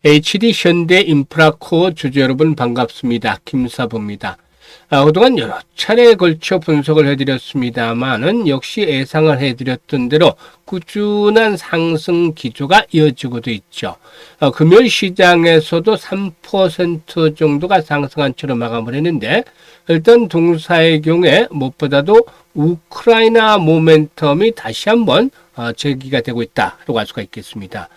HD 현대인프라코어 주주 여러분 반갑습니다. 김사부입니다. 그동안 여러 차례에 걸쳐 분석을 해드렸습니다만은 역시 예상을 해드렸던 대로 꾸준한 상승 기조가 이어지고도 있죠. 금요일 시장에서도 3% 정도가 상승한 채로 마감을 했는데 일단 동사의 경우에 무엇보다도 우크라이나 모멘텀이 다시 한번 제기가 되고 있다라고 할 수가 있겠습니다.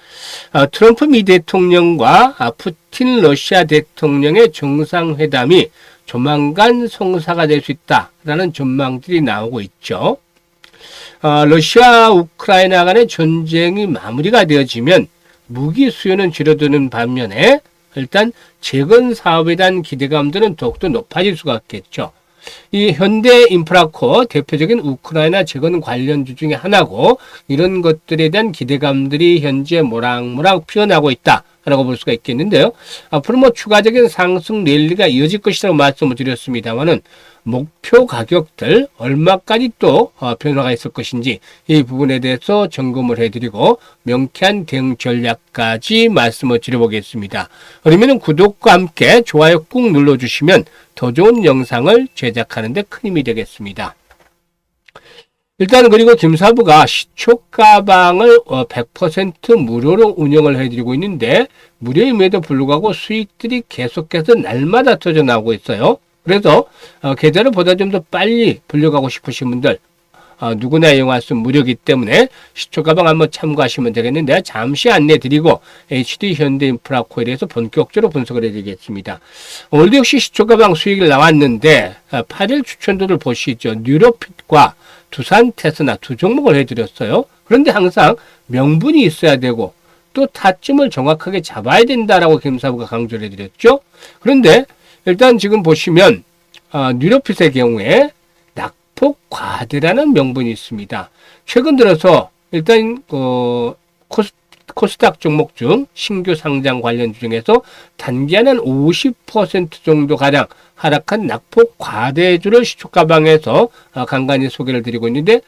트럼프 미 대통령과 푸틴 러시아 대통령의 정상회담이 조만간 성사가 될 수 있다라는 전망들이 나오고 있죠. 러시아 우크라이나 간의 전쟁이 마무리가 되어지면 무기 수요는 줄어드는 반면에 일단 재건 사업에 대한 기대감들은 더욱더 높아질 수가 있겠죠. 이 현대인프라코어 대표적인 우크라이나 재건 관련주 중에 하나고 이런 것들에 대한 기대감들이 현재 모락모락 피어나고 있다라고 볼 수가 있겠는데요. 앞으로 추가적인 상승 랠리가 이어질 것이라고 말씀을 드렸습니다만은 목표 가격들 얼마까지 또 변화가 있을 것인지 이 부분에 대해서 점검을 해드리고 명쾌한 대응 전략까지 말씀을 드려보겠습니다. 그러면 구독과 함께 좋아요 꾹 눌러주시면 더 좋은 영상을 제작하는 데 큰 힘이 되겠습니다. 일단 그리고 김사부가 시초가방을 100% 무료로 운영을 해드리고 있는데 무료임에도 불구하고 수익들이 계속해서 날마다 터져 나오고 있어요. 그래서 계좌를 보다 좀 더 빨리 불려가고 싶으신 분들 누구나 이용할 수 무료이기 때문에 시초가방 한번 참고하시면 되겠는데 잠시 안내 드리고 HD 현대인프라코에 대해서 본격적으로 분석을 해드리겠습니다. 오늘도 역시 시초가방 수익이 나왔는데 8일 추천도를 보시죠. 뉴로핏과 두산 테스나 두 종목을 해드렸어요. 그런데 항상 명분이 있어야 되고 또 타점을 정확하게 잡아야 된다라고 김사부가 강조를 해드렸죠. 그런데 일단 지금 보시면 뉴로핏의 경우에 낙폭과대라는 명분이 있습니다. 최근 들어서 일단 코스닥 종목 중 신규 상장 관련 중에서 단기에는 50% 정도 가량 하락한 낙폭과대주를 시초가방에서 간간히 소개를 드리고 있는데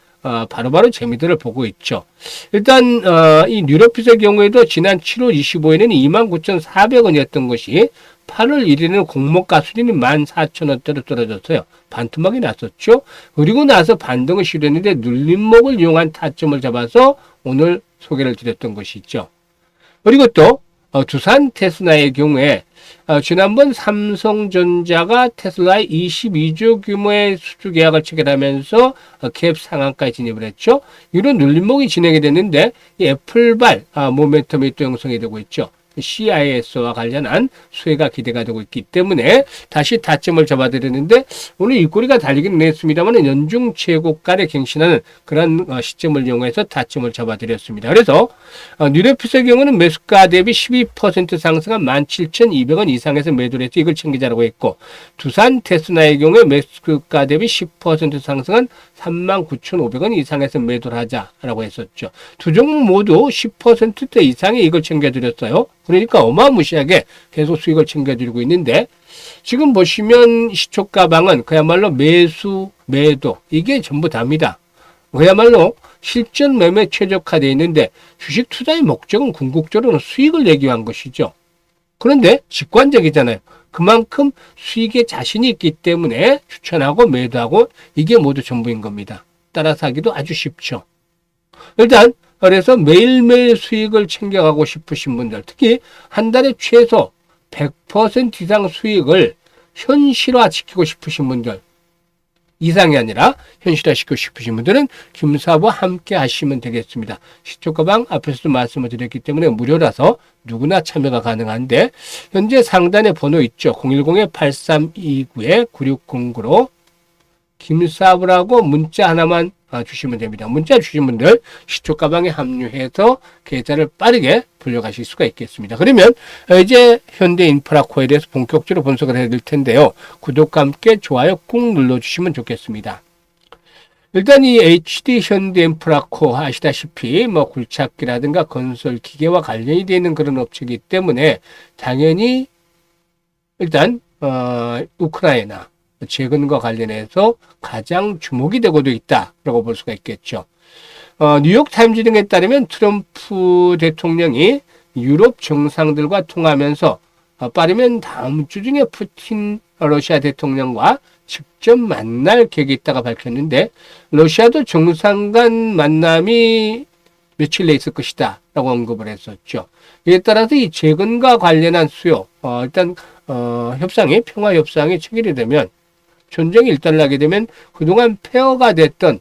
바로바로 재미들을 보고 있죠. 일단 이 뉴로핏의 경우에도 지난 7월 25일에는 29,400원이었던 것이 8월 1일에는 공모가 수준이 14,000원대로 떨어졌어요. 반토막이 났었죠. 그리고 나서 반등을 시도했는데 눌림목을 이용한 타점을 잡아서 오늘 소개를 드렸던 것이 있죠. 그리고 또 두산 테스나의 경우에 지난번 삼성전자가 테슬라의 22조 규모의 수주 계약을 체결하면서 갭 상한가에 진입을 했죠. 이런 눌림목이 진행이 됐는데 이 애플발 모멘텀이 또 형성이 되고 있죠. CIS와 관련한 수혜가 기대가 되고 있기 때문에 다시 타점을 잡아드렸는데 오늘 일꼬리가 달리기는 했습니다만 연중 최고가를 갱신하는 그런 시점을 이용해서 타점을 잡아드렸습니다. 그래서 뉴로핏의 경우는 매수가 대비 12% 상승한 17,200원 이상에서 매도를 해서 이걸 챙기자라고 했고 두산 테스나의 경우에 매수가 대비 10% 상승한 39,500원 이상에서 매도를 하자라고 했었죠. 두 종목 모두 10%대 이상의 이걸 챙겨드렸어요. 그러니까 어마무시하게 계속 수익을 챙겨드리고 있는데 지금 보시면 시초가방은 그야말로 매수, 매도 이게 전부 답니다. 그야말로 실전 매매 최적화되어 있는데 주식 투자의 목적은 궁극적으로는 수익을 내기 위한 것이죠. 그런데 직관적이잖아요. 그만큼 수익에 자신이 있기 때문에 추천하고 매도하고 이게 모두 전부인 겁니다. 따라서 하기도 아주 쉽죠. 일단 그래서 매일매일 수익을 챙겨가고 싶으신 분들, 특히 한 달에 최소 100% 이상 수익을 현실화시키고 싶으신 분들, 이상이 아니라 현실화시키고 싶으신 분들은 김사부와 함께 하시면 되겠습니다. 시초가방 앞에서도 말씀을 드렸기 때문에 무료라서 누구나 참여가 가능한데 현재 상단에 번호 있죠. 010-8329-9609로 김사부라고 문자 하나만 주시면 됩니다. 문자 주신 분들 시초가방에 합류해서 계좌를 빠르게 불려가실 수가 있겠습니다. 그러면 이제 현대인프라코에 대해서 본격적으로 분석을 해드릴 텐데요. 구독과 함께 좋아요 꾹 눌러주시면 좋겠습니다. 일단 이 HD 현대인프라코 아시다시피 굴착기라든가 건설 기계와 관련이 되어 있는 그런 업체이기 때문에 당연히 일단 우크라이나 재건과 관련해서 가장 주목이 되고도 있다라고 볼 수가 있겠죠. 뉴욕타임즈 등에 따르면 트럼프 대통령이 유럽 정상들과 통하면서 빠르면 다음 주 중에 푸틴 러시아 대통령과 직접 만날 계획이 있다가 밝혔는데 러시아도 정상 간 만남이 며칠 내에 있을 것이다 라고 언급을 했었죠. 이에 따라서 이 재건과 관련한 수요, 일단 협상이 평화 협상이 체결이 되면 전쟁이 일단나게 되면 그동안 폐허가 됐던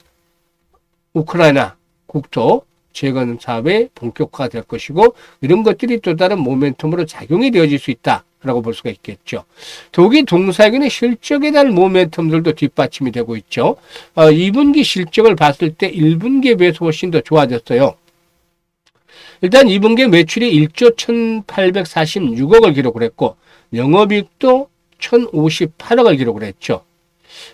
우크라이나 국토 재건 사업이 본격화될 것이고 이런 것들이 또 다른 모멘텀으로 작용이 되어질 수 있다라고 볼 수가 있겠죠. 독일 동사에게는 실적에 대한 모멘텀들도 뒷받침이 되고 있죠. 2분기 실적을 봤을 때 1분기에 비해서 훨씬 더 좋아졌어요. 일단 2분기 매출이 1조 1,846억을 기록을 했고 영업이익도 1,058억을 기록을 했죠.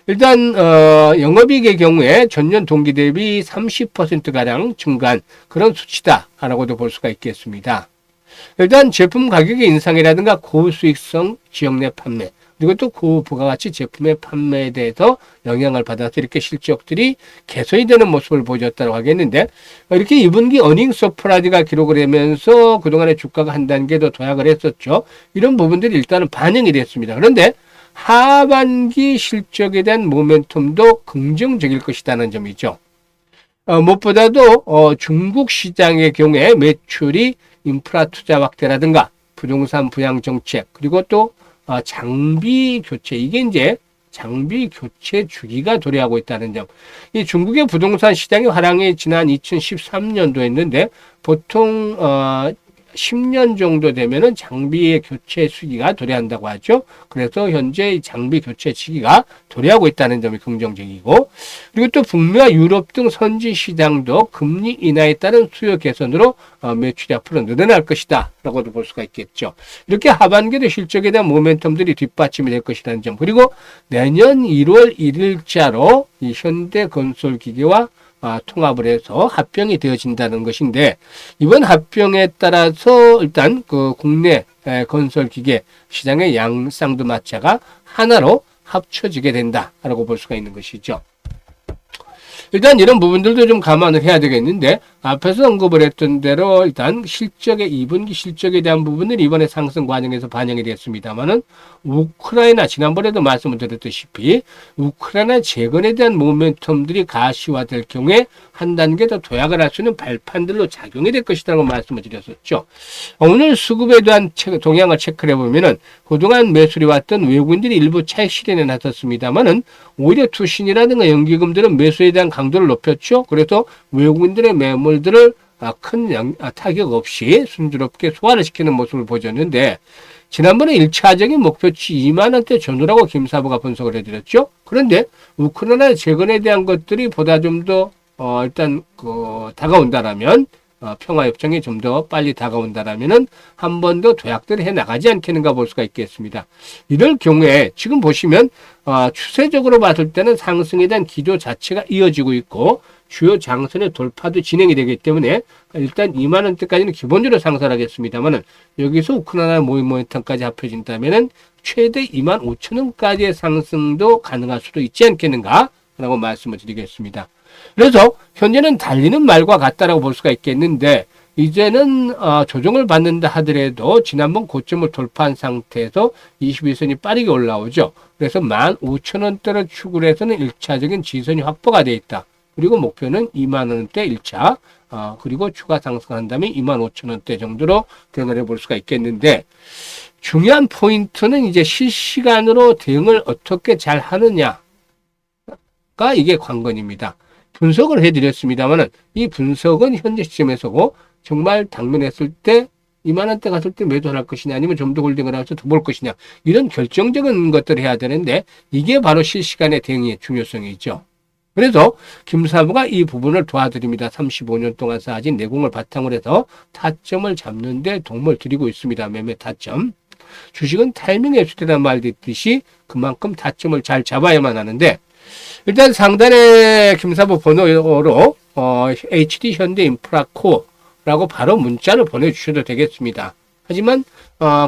일단 영업이익의 경우에 전년 동기 대비 30%가량 증가한 그런 수치다라고도 볼 수가 있겠습니다. 일단 제품 가격의 인상이라든가 고수익성 지역 내 판매 그리고 또 고부가가치 제품의 판매에 대해서 영향을 받아서 이렇게 실적들이 개선이 되는 모습을 보여줬다고 하겠는데 이렇게 2분기 어닝 서프라이즈가 기록을 하면서 그동안의 주가가 한 단계 더 도약을 했었죠. 이런 부분들이 일단은 반영이 됐습니다. 그런데 하반기 실적에 대한 모멘텀도 긍정적일 것이라는 점이죠. 무엇보다도 중국 시장의 경우에 매출이 인프라 투자 확대라든가 부동산 부양 정책 그리고 또 장비 교체 이게 이제 장비 교체 주기가 도래하고 있다는 점. 이 중국의 부동산 시장의 화랑이 지난 2013년도였는데 보통 10년 정도 되면은 장비의 교체 시기가 도래한다고 하죠. 그래서 현재 장비 교체 시기가 도래하고 있다는 점이 긍정적이고, 그리고 또 북미와 유럽 등 선진 시장도 금리 인하에 따른 수요 개선으로 매출이 앞으로 늘어날 것이다 라고도 볼 수가 있겠죠. 이렇게 하반기도 실적에 대한 모멘텀들이 뒷받침이 될 것이라는 점, 그리고 내년 1월 1일자로 이 현대건설기계와 통합을 해서 합병이 되어진다는 것인데, 이번 합병에 따라서 일단 그 국내 건설기계 시장의 양쌍두마차가 하나로 합쳐지게 된다라고 볼 수가 있는 것이죠. 일단 이런 부분들도 좀 감안을 해야 되겠는데, 앞에서 언급을 했던 대로 일단 실적의 2분기 실적에 대한 부분은 이번에 상승 과정에서 반영이 됐습니다만은 우크라이나 지난번에도 말씀을 드렸다시피 우크라이나 재건에 대한 모멘텀들이 가시화될 경우에 한 단계 더 도약을 할 수 있는 발판들로 작용이 될 것이라고 말씀을 드렸었죠. 오늘 수급에 대한 동향을 체크를 해보면은 그동안 매수리 왔던 외국인들이 일부 차익 실현에 나섰습니다만은 오히려 투신이라든가 연기금들은 매수에 대한 강도를 높였죠. 그래서 외국인들의 매물들을 큰 타격 없이 순조롭게 소화를 시키는 모습을 보여줬는데, 지난번에 1차적인 목표치 2만원대 전후라고 김사부가 분석을 해드렸죠. 그런데 우크라이나 재건에 대한 것들이 보다 좀 더 일단 다가온다라면, 평화협정이 좀 더 빨리 다가온다라면은 한 번 더 도약들을 해 나가지 않겠는가 볼 수가 있겠습니다. 이럴 경우에 지금 보시면 추세적으로 봤을 때는 상승에 대한 기조 자체가 이어지고 있고 주요 장선의 돌파도 진행이 되기 때문에 일단 2만 원대까지는 기본적으로 상승하겠습니다만은 여기서 우크라이나 모멘텀까지 합해진다면은 최대 2만 5천 원까지의 상승도 가능할 수도 있지 않겠는가 라고 말씀을 드리겠습니다. 그래서 현재는 달리는 말과 같다라고 볼 수가 있겠는데, 이제는 조정을 받는다 하더라도 지난번 고점을 돌파한 상태에서 21선이 빠르게 올라오죠. 그래서 15,000원대를 축을 해서는 1차적인 지선이 확보가 되어 있다. 그리고 목표는 2만원대 1차, 그리고 추가 상승한다면 25,000원대 정도로 대응을 해볼 수가 있겠는데, 중요한 포인트는 이제 실시간으로 대응을 어떻게 잘 하느냐가 이게 관건입니다. 분석을 해드렸습니다만은 이 분석은 현재 시점에서고 정말 당면했을 때 2만원대 갔을 때 매도를 할 것이냐 아니면 좀 더 홀딩을 해서 더 볼 것이냐, 이런 결정적인 것들을 해야 되는데 이게 바로 실시간의 대응의 중요성이죠. 그래서 김사부가 이 부분을 도와드립니다. 35년 동안 쌓아진 내공을 바탕으로 해서 타점을 잡는 데 도움을 드리고 있습니다. 매매 타점. 주식은 타이밍 앱스라는 말도 있듯이 그만큼 타점을 잘 잡아야만 하는데, 일단 상단에 김사부 번호로 HD 현대인프라코라고 바로 문자를 보내주셔도 되겠습니다. 하지만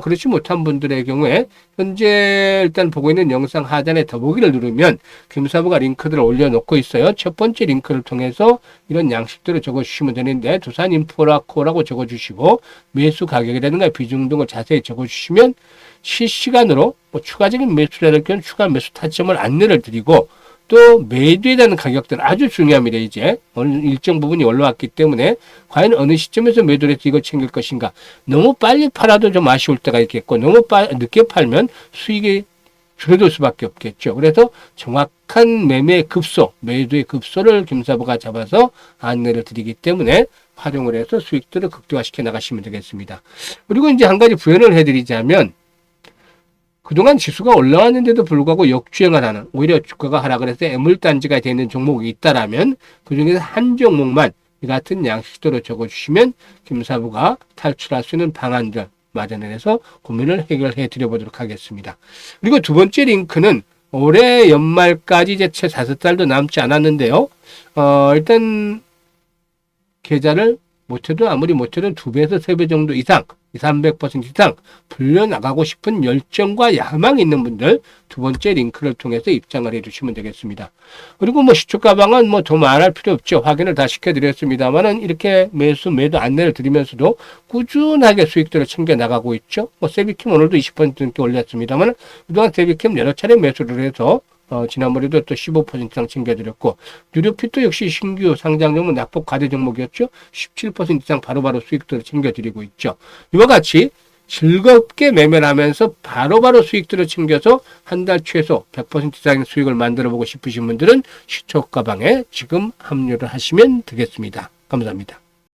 그렇지 못한 분들의 경우에 현재 일단 보고 있는 영상 하단에 더보기를 누르면 김사부가 링크들을 올려놓고 있어요. 첫 번째 링크를 통해서 이런 양식들을 적어주시면 되는데 두산 인프라코라고 적어주시고 매수 가격이라든가 비중 등을 자세히 적어주시면 실시간으로 뭐 추가적인 매수라는 경우 추가 매수 타점을 안내를 드리고 또 매도에 대한 가격들 아주 중요합니다. 이제 어느 일정 부분이 올라왔기 때문에 과연 어느 시점에서 매도를 해서 이걸 챙길 것인가. 너무 빨리 팔아도 좀 아쉬울 때가 있겠고 너무 늦게 팔면 수익이 줄어들 수밖에 없겠죠. 그래서 정확한 매매의 급소, 매도의 급소를 김사부가 잡아서 안내를 드리기 때문에 활용을 해서 수익들을 극대화시켜 나가시면 되겠습니다. 그리고 이제 한 가지 부연을 해드리자면 그동안 지수가 올라왔는데도 불구하고 역주행을 하는 오히려 주가가 하락을 해서 애물단지가 되는 종목이 있다라면 그중에서 한 종목만 이 같은 양식대로 적어주시면 김사부가 탈출할 수 있는 방안들 마련을 해서 고민을 해결해 드려보도록 하겠습니다. 그리고 두 번째 링크는 올해 연말까지 이제 채 5달도 남지 않았는데요. 일단 계좌를 못해도 아무리 못해도 2배에서 3배 정도 이상 300% 이상 불려나가고 싶은 열정과 야망이 있는 분들 두 번째 링크를 통해서 입장을 해주시면 되겠습니다. 그리고 뭐 시초가방은 뭐 더 말할 필요 없죠. 확인을 다 시켜드렸습니다만은 이렇게 매도 안내를 드리면서도 꾸준하게 수익들을 챙겨 나가고 있죠. 뭐 세비캠 오늘도 20% 넘게 올렸습니다만 그동안 세비캠 여러 차례 매수를 해서 지난번에도 또 15% 이상 챙겨드렸고 뉴로피도 역시 신규 상장 종목 낙폭 과대 종목이었죠. 17% 이상 바로바로 수익들을 챙겨드리고 있죠. 이와 같이 즐겁게 매매를 하면서 바로바로 수익들을 챙겨서 한 달 최소 100% 이상의 수익을 만들어 보고 싶으신 분들은 시초가방에 지금 합류를 하시면 되겠습니다. 감사합니다.